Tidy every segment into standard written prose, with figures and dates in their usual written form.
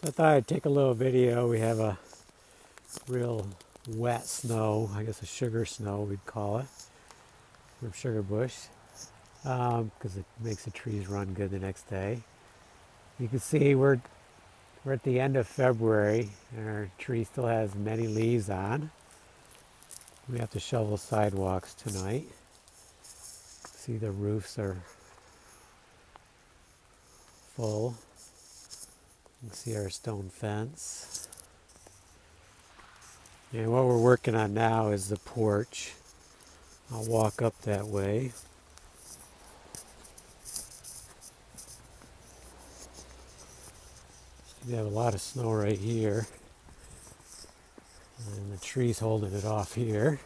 So I thought I'd take a little video. We have a real wet snow, I guess a sugar snow we'd call it, from sugar bush, because it makes the trees run good the next day. You can see we're at the end of February and our tree still has many leaves on. We have to shovel sidewalks tonight. See, the roofs are full. You can see our stone fence. And what we're working on now is the porch. I'll walk up that way. We have a lot of snow right here. And the tree's holding it off here.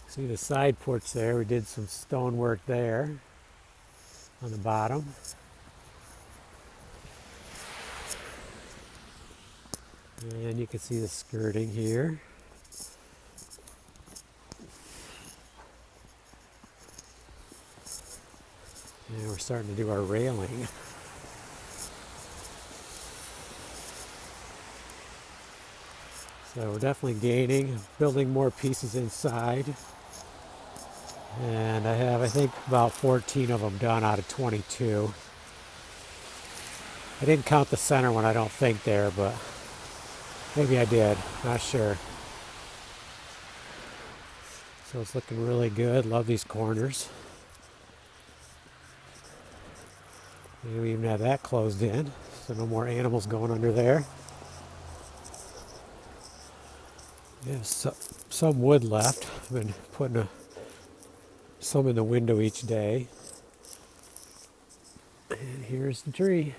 See the side porch there, we did some stonework there on the bottom. And you can see the skirting here. And we're starting to do our railing. So we're definitely gaining, building more pieces inside. And I think, about 14 of them done out of 22. I didn't count the center one, I don't think, there, but maybe I did, not sure. So it's looking really good. Love these corners. And we even have that closed in, so no more animals going under there. We have some wood left. I've been putting some in the window each day. And here's the tree.